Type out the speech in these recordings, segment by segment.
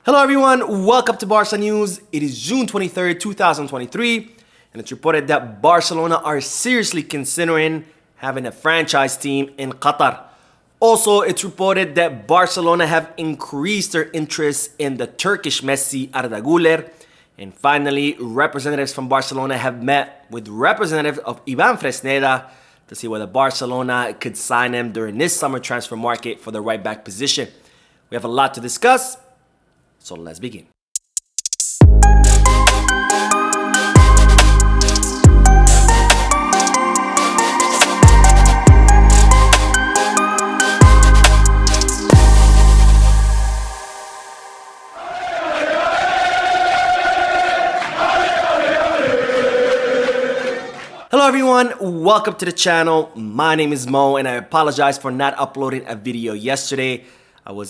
Hello everyone, welcome to Barca News. It is June 23rd, 2023, and it's reported that Barcelona are seriously considering having a franchise team in Qatar. Also, it's reported that Barcelona have increased their interest in the Turkish Messi Arda Guler. And finally, representatives from Barcelona have met with representatives of Ivan Fresneda to see whether Barcelona could sign him during this summer transfer market for the right back position. We have a lot to discuss, so let's begin. Hello everyone, welcome to the channel. My name is Mo and I apologize for not uploading a video yesterday.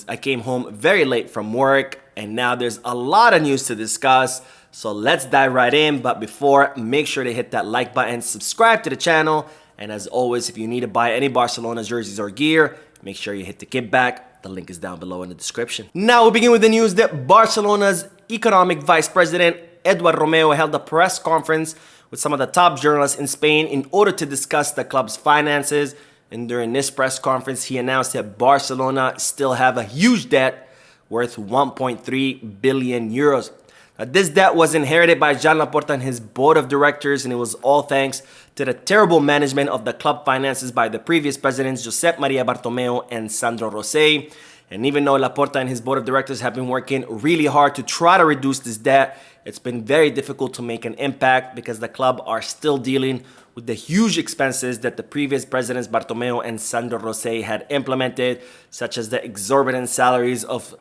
I came home very late from work and now there's a lot of news to discuss. So let's dive right in. But before, make sure to hit that like button, subscribe to the channel. And as always, if you need to buy any Barcelona jerseys or gear, make sure you hit the kickback. The link is down below in the description. Now we begin with the news that Barcelona's economic vice president, Eduard Romeu, held a press conference with some of the top journalists in Spain in order to discuss the club's finances. And during this press conference, he announced that Barcelona still have a huge debt worth 1.3 billion euros. Now, this debt was inherited by Joan Laporta and his board of directors, and it was all thanks to the terrible management of the club finances by the previous presidents, Josep Maria Bartomeu and Sandro Rosell. And even though Laporta and his board of directors have been working really hard to try to reduce this debt, it's been very difficult to make an impact because the club are still dealing with the huge expenses that the previous presidents Bartomeu and Sandro Rosell had implemented, such as the exorbitant salaries of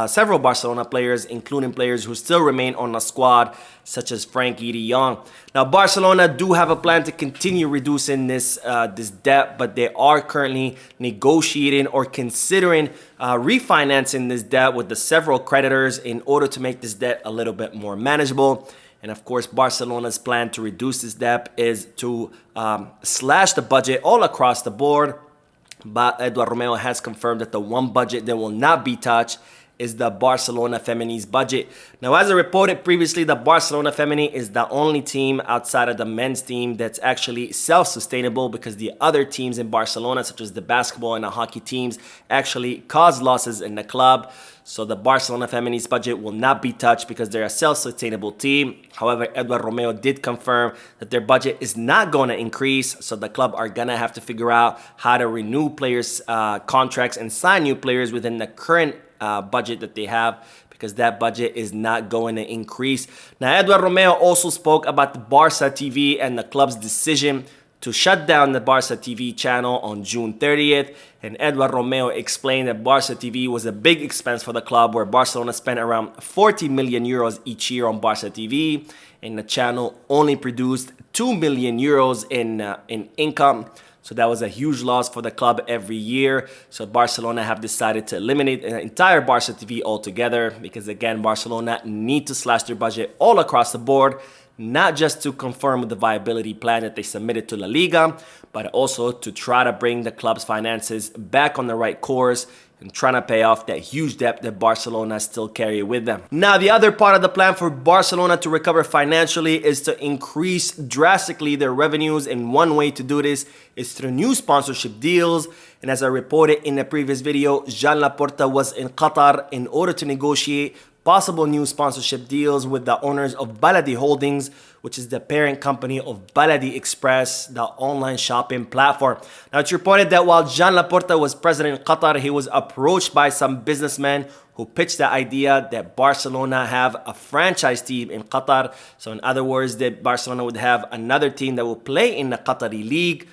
several Barcelona players, including players who still remain on the squad, such as Frenkie de Jong. Now, Barcelona do have a plan to continue reducing this debt, but they are currently negotiating or considering refinancing this debt with the several creditors in order to make this debt a little bit more manageable. And of course, Barcelona's plan to reduce this debt is to slash the budget all across the board. But Eduard Romeu has confirmed that the one budget that will not be touched is the Barcelona Femini's budget. Now, as I reported previously, the Barcelona Femini is the only team outside of the men's team that's actually self-sustainable, because the other teams in Barcelona, such as the basketball and the hockey teams, actually cause losses in the club. So the Barcelona Femini's budget will not be touched because they're a self-sustainable team. However, Eduard Romeu did confirm that their budget is not going to increase. So the club are going to have to figure out how to renew players' contracts and sign new players within the current budget that they have, because that budget is not going to increase. Now, Eduard Romeu also spoke about the Barca TV and the club's decision to shut down the Barca TV channel on June 30th. And Eduard Romeu explained that Barca TV was a big expense for the club, where Barcelona spent around 40 million euros each year on Barca TV, and the channel only produced 2 million euros in income. So that was a huge loss for the club every year. So Barcelona have decided to eliminate the entire Barca TV altogether, because again, Barcelona need to slash their budget all across the board, not just to confirm the viability plan that they submitted to La Liga, but also to try to bring the club's finances back on the right course and trying to pay off that huge debt that Barcelona still carry with them. Now, the other part of the plan for Barcelona to recover financially is to increase drastically their revenues, and one way to do this is through new sponsorship deals. And as I reported in the previous video, Joan Laporta was in Qatar in order to negotiate possible new sponsorship deals with the owners of Baladi Holdings, which is the parent company of Baladi Express, the online shopping platform. Now, it's reported that while Joan Laporta was president in Qatar, he was approached by some businessmen who pitched the idea that Barcelona have a franchise team in Qatar. So in other words, that Barcelona would have another team that will play in the Qatari league.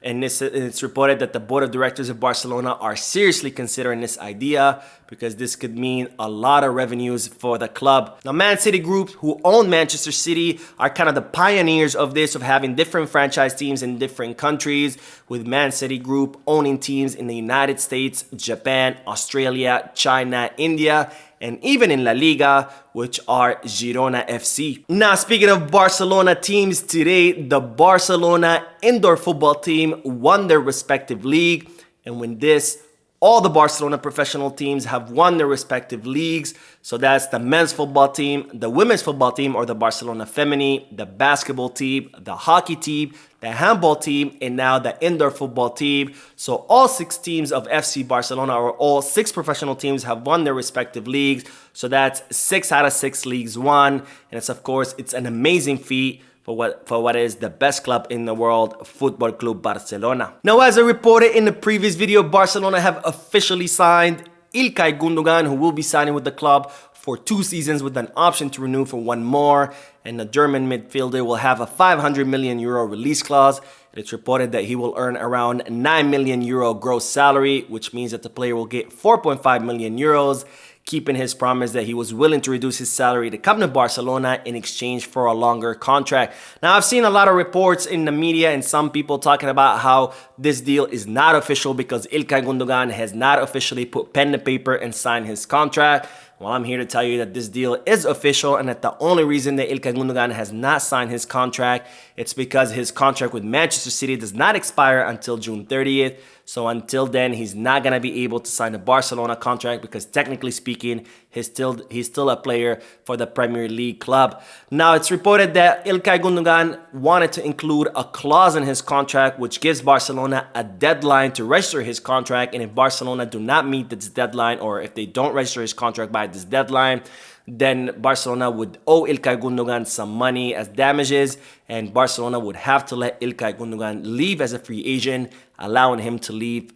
And it's reported that the board of directors of Barcelona are seriously considering this idea, because this could mean a lot of revenues for the club. Now, Man City Group, who own Manchester City, are kind of the pioneers of this, of having different franchise teams in different countries, with Man City Group owning teams in the United States, Japan, Australia, China, India, and even in La Liga, which are Girona FC. Now, speaking of Barcelona teams, today the Barcelona indoor football team won their respective league, and with this, all the Barcelona professional teams have won their respective leagues. So that's the men's football team, the women's football team or the Barcelona Femini, the basketball team, the hockey team, the handball team, and now the indoor football team. So all 6 teams of FC Barcelona, or all 6 professional teams, have won their respective leagues. So that's 6 out of 6 leagues won. And it's, of course, it's an amazing feat for what is the best club in the world, Football Club Barcelona. Now, as I reported in the previous video, Barcelona have officially signed İlkay Gundogan, who will be signing with the club for 2 seasons with an option to renew for 1 more. And the German midfielder will have a 500 million euro release clause. It's reported that he will earn around 9 million euro gross salary, which means that the player will get 4.5 million euros, keeping his promise that he was willing to reduce his salary to come to Barcelona in exchange for a longer contract. Now, I've seen a lot of reports in the media and some people talking about how this deal is not official because İlkay Gundogan has not officially put pen to paper and signed his contract. Well, I'm here to tell you that this deal is official and that the only reason that İlkay Gundogan has not signed his contract, it's because his contract with Manchester City does not expire until June 30th. So until then, he's not going to be able to sign a Barcelona contract because technically speaking, he's still a player for the Premier League club. Now, it's reported that İlkay Gundogan wanted to include a clause in his contract which gives Barcelona a deadline to register his contract. And if Barcelona do not meet this deadline, or if they don't register his contract by this deadline, then Barcelona would owe İlkay Gundogan some money as damages, and Barcelona would have to let İlkay Gundogan leave as a free agent, allowing him to leave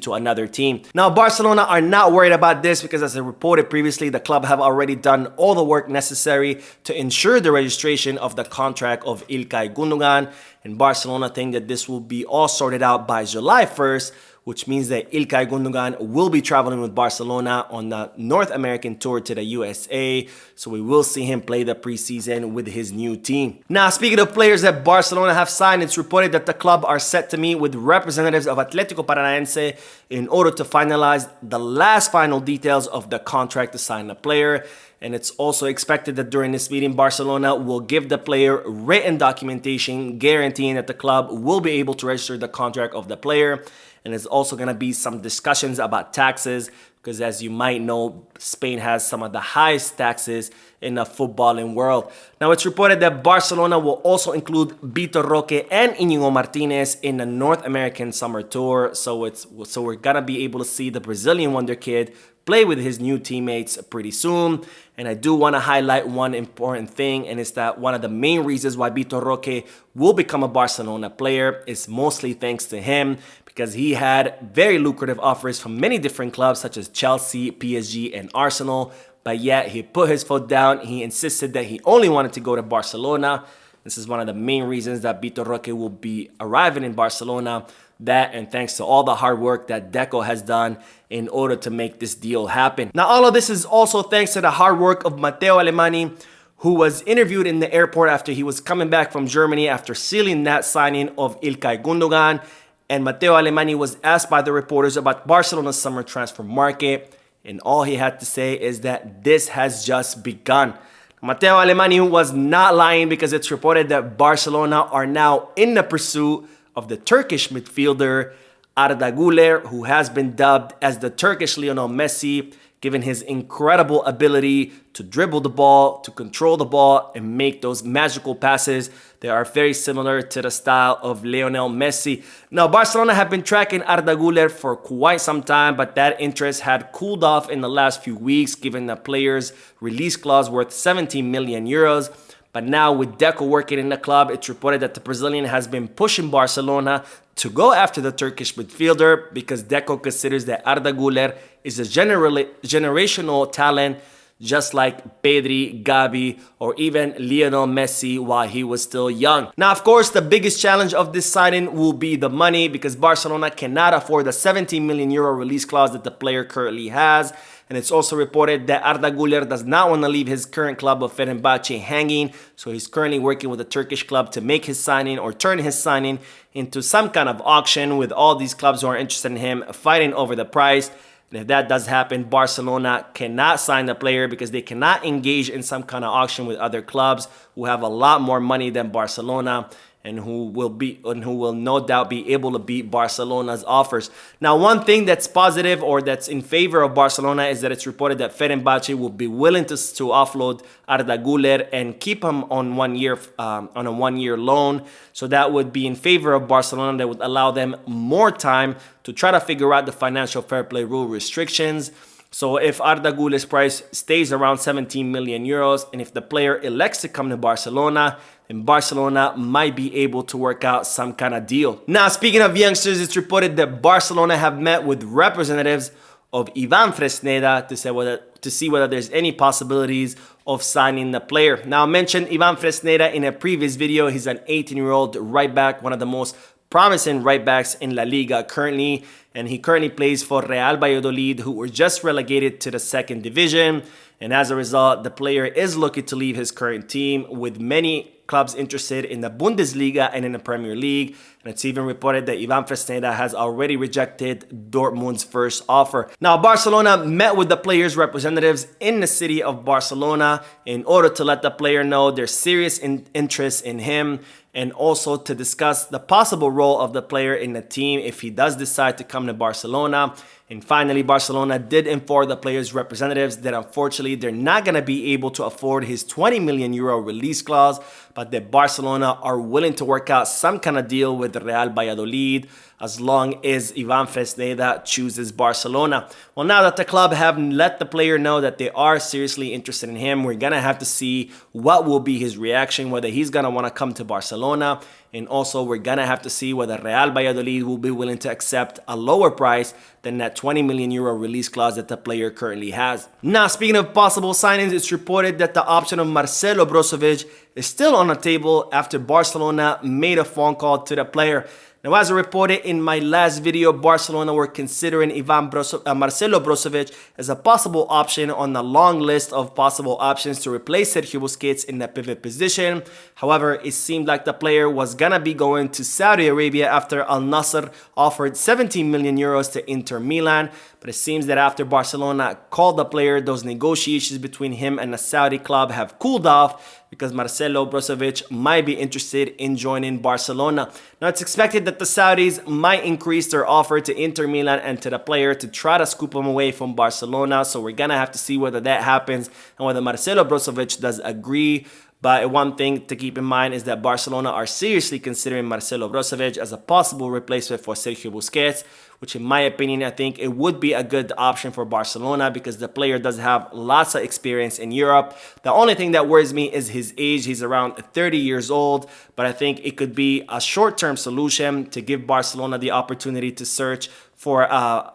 to another team. Now, Barcelona are not worried about this because, as I reported previously, the club have already done all the work necessary to ensure the registration of the contract of İlkay Gundogan, and Barcelona think that this will be all sorted out by July 1st, which means that İlkay Gundogan will be traveling with Barcelona on the North American tour to the USA. So we will see him play the preseason with his new team. Now, speaking of players that Barcelona have signed, it's reported that the club are set to meet with representatives of Atlético Paranaense in order to finalize the last final details of the contract to sign the player. And it's also expected that during this meeting, Barcelona will give the player written documentation guaranteeing that the club will be able to register the contract of the player. And there's also going to be some discussions about taxes because, as you might know, Spain has some of the highest taxes in the footballing world. Now, it's reported that Barcelona will also include Vitor Roque and Íñigo Martínez in the North American Summer Tour. So we're going to be able to see the Brazilian wonder kid play with his new teammates pretty soon. And I do want to highlight one important thing, and it's that one of the main reasons why Vitor Roque will become a Barcelona player is mostly thanks to him, because he had very lucrative offers from many different clubs such as Chelsea, PSG, and Arsenal, but yet he put his foot down. He insisted that he only wanted to go to Barcelona. This is one of the main reasons that Vitor Roque will be arriving in Barcelona. That, and thanks to all the hard work that Deco has done in order to make this deal happen. Now, all of this is also thanks to the hard work of Matteo Alemany, who was interviewed in the airport after he was coming back from Germany after sealing that signing of İlkay Gundogan. And Matteo Alemany was asked by the reporters about Barcelona's summer transfer market, and all he had to say is that this has just begun. Matteo Alemany was not lying, because it's reported that Barcelona are now in the pursuit of the Turkish midfielder Arda Guler, who has been dubbed as the Turkish Lionel Messi, given his incredible ability to dribble the ball, to control the ball, and make those magical passes that are very similar to the style of Lionel Messi. Now, Barcelona have been tracking Arda Guler for quite some time, but that interest had cooled off in the last few weeks, given the player's release clause worth 17 million euros. But now, with Deco working in the club, it's reported that the Brazilian has been pushing Barcelona to go after the Turkish midfielder, because Deco considers that Arda Guler is a generational talent, just like Pedri, Gavi, or even Lionel Messi while he was still young. Now, of course, the biggest challenge of this signing will be the money, because Barcelona cannot afford the 17 million euro release clause that the player currently has. And it's also reported that Arda Guler does not want to leave his current club of Fenerbahce hanging. So he's currently working with a Turkish club to make his signing, or turn his signing into some kind of auction, with all these clubs who are interested in him fighting over the price. And if that does happen, Barcelona cannot sign the player, because they cannot engage in some kind of auction with other clubs who have a lot more money than Barcelona. and who will no doubt be able to beat Barcelona's offers. Now, one thing that's positive or that's in favor of Barcelona is that it's reported that Fenerbahce will be willing to offload Arda Guler and keep him on a 1 year loan. So that would be in favor of Barcelona. That would allow them more time to try to figure out the financial fair play rule restrictions. So if Arda Guler's price stays around 17 million euros, and if the player elects to come to Barcelona, then Barcelona might be able to work out some kind of deal. Now, speaking of youngsters, it's reported that Barcelona have met with representatives of Ivan Fresneda to see whether there's any possibilities of signing the player. Now, I mentioned Ivan Fresneda in a previous video. He's an 18-year-old right back, one of the most promising right backs in La Liga currently, and he currently plays for Real Valladolid, who were just relegated to the second division. And as a result, the player is looking to leave his current team, with many clubs interested in the Bundesliga and in the Premier League. And it's even reported that Ivan Fresneda has already rejected Dortmund's first offer. Now, Barcelona met with the player's representatives in the city of Barcelona in order to let the player know their serious interest in him, and also to discuss the possible role of the player in the team if he does decide to come to Barcelona. And finally, Barcelona did inform the player's representatives that unfortunately they're not going to be able to afford his 20 million euro release clause, but that Barcelona are willing to work out some kind of deal with Real Valladolid as long as Ivan Fresneda chooses Barcelona. Well, now that the club have let the player know that they are seriously interested in him, we're going to have to see what will be his reaction, whether he's going to want to come to Barcelona. And also, we're going to have to see whether Real Valladolid will be willing to accept a lower price than that 20 million euro release clause that the player currently has. Now, speaking of possible signings, it's reported that the option of Marcelo Brozovic is still on the table after Barcelona made a phone call to the player. Now, as I reported in my last video, Barcelona were considering Marcelo Brozovic as a possible option on the long list of possible options to replace Sergio Busquets in the pivot position. However, it seemed like the player was gonna be going to Saudi Arabia after Al Nassr offered 17 million euros to Inter Milan. But it seems that after Barcelona called the player, those negotiations between him and the Saudi club have cooled off, because Marcelo Brozovic might be interested in joining Barcelona. Now, it's expected that the Saudis might increase their offer to Inter Milan and to the player to try to scoop him away from Barcelona. So we're going to have to see whether that happens and whether Marcelo Brozovic does agree. But one thing to keep in mind is that Barcelona are seriously considering Marcelo Brozovic as a possible replacement for Sergio Busquets, which in my opinion, I think it would be a good option for Barcelona because the player does have lots of experience in Europe. The only thing that worries me is his age. He's around 30 years old, but I think it could be a short-term solution to give Barcelona the opportunity to search for a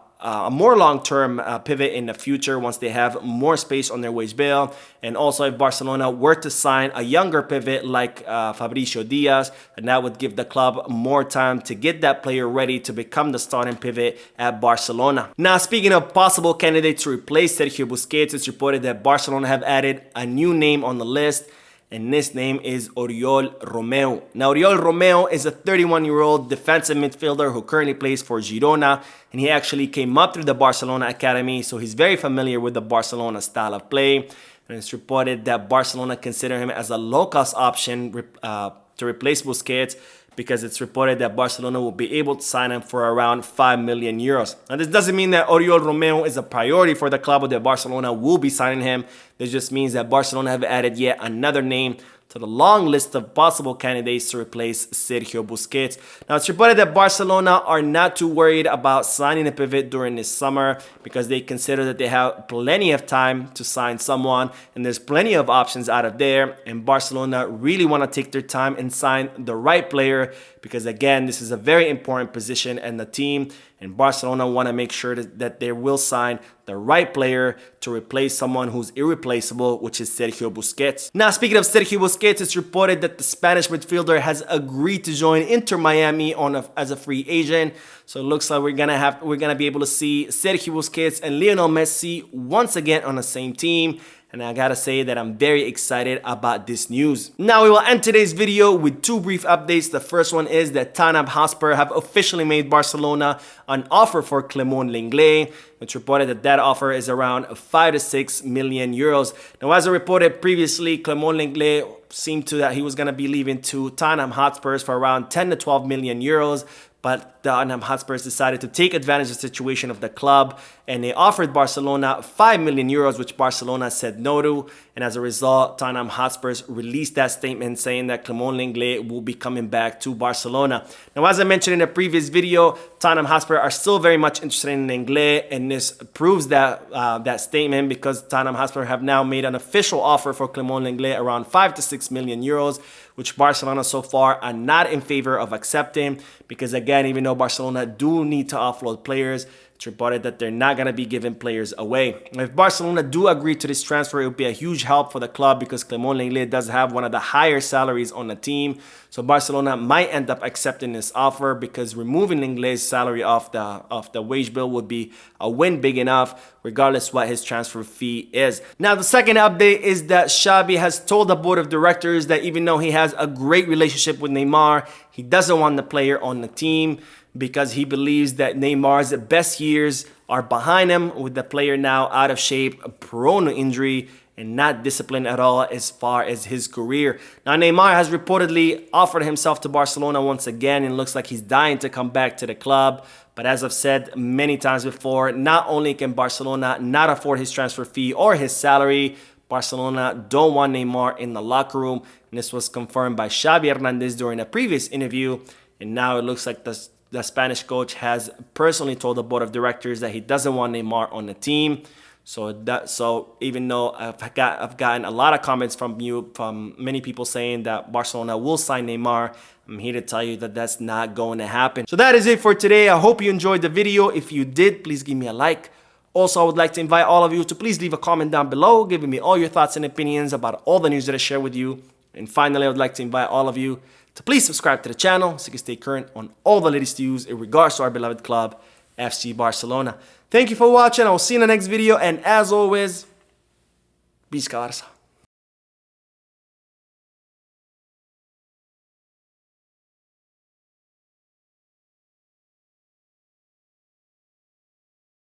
more long-term pivot in the future once they have more space on their wage bill. And also, if Barcelona were to sign a younger pivot like Fabricio Diaz, and that would give the club more time to get that player ready to become the starting pivot at Barcelona. Now, speaking of possible candidates to replace Sergio Busquets, it's reported that Barcelona have added a new name on the list, and this name is Oriol Romeu. Now, Oriol Romeu is a 31-year-old defensive midfielder who currently plays for Girona, and he actually came up through the Barcelona academy, so he's very familiar with the Barcelona style of play. And it's reported that Barcelona consider him as a low-cost option to replace Busquets, because it's reported that Barcelona will be able to sign him for around 5 million euros. Now, this doesn't mean that Oriol Romeu is a priority for the club or that Barcelona will be signing him. This just means that Barcelona have added yet another name to the long list of possible candidates to replace Sergio Busquets. Now, it's reported that Barcelona are not too worried about signing a pivot during this summer because they consider that they have plenty of time to sign someone, and there's plenty of options out of there, and Barcelona really want to take their time and sign the right player because, again, this is a very important position in the team, and Barcelona want to make sure that they will sign the right player to replace someone who's irreplaceable, which is Sergio Busquets. Now, speaking of Sergio Busquets, it's reported that the Spanish midfielder has agreed to join Inter Miami as a free agent. So it looks like we're gonna be able to see Sergio Busquets and Lionel Messi once again on the same team. and I gotta say that I'm very excited about this news. Now we will end today's video with two brief updates. The first one is that Tottenham Hotspur have officially made Barcelona an offer for Clement Lenglet. It's reported that that offer is around 5 to 6 million euros. Now, as I reported previously, Clement Lenglet seemed to that he was going to be leaving to Tottenham Hotspurs for around 10 to 12 million euros. But Tottenham Hotspurs decided to take advantage of the situation of the club, and they offered Barcelona 5 million euros, which Barcelona said no to. And as a result, Tottenham Hotspurs released that statement saying that Clement Lenglet will be coming back to Barcelona. Now, as I mentioned in a previous video, Tottenham Hotspur are still very much interested in Lenglet, and this proves that that statement, because Tottenham Hotspur have now made an official offer for Clement Lenglet around 5 to 6 million euros, which Barcelona so far are not in favor of accepting, because again, even though Barcelona do need to offload players, it's reported that they're not going to be giving players away. If Barcelona do agree to this transfer, it would be a huge help for the club, because Clement Lenglet does have one of the higher salaries on the team. So Barcelona might end up accepting this offer, because removing Lenglet's salary off the wage bill would be a win big enough, regardless what his transfer fee is. Now, the second update is that Xavi has told the board of directors that even though he has a great relationship with Neymar, he doesn't want the player on the team, because he believes that Neymar's best years are behind him, with the player now out of shape, prone to injury, and not disciplined at all as far as his career. Now, Neymar has reportedly offered himself to Barcelona once again, and looks like he's dying to come back to the club. But as I've said many times before, not only can Barcelona not afford his transfer fee or his salary, Barcelona don't want Neymar in the locker room. And this was confirmed by Xavi Hernandez during a previous interview. And now it looks like the Spanish coach has personally told the board of directors that he doesn't want Neymar on the team. So even though I've gotten a lot of comments from many people saying that Barcelona will sign Neymar, I'm here to tell you that that's not going to happen. So that is it for today. I hope you enjoyed the video. If you did, please give me a like. Also, I would like to invite all of you to please leave a comment down below, giving me all your thoughts and opinions about all the news that I share with you. And finally, I would like to invite all of you to please subscribe to the channel so you can stay current on all the latest news in regards to our beloved club, FC Barcelona. Thank you for watching. I will see you in the next video. And as always, Visca Barça.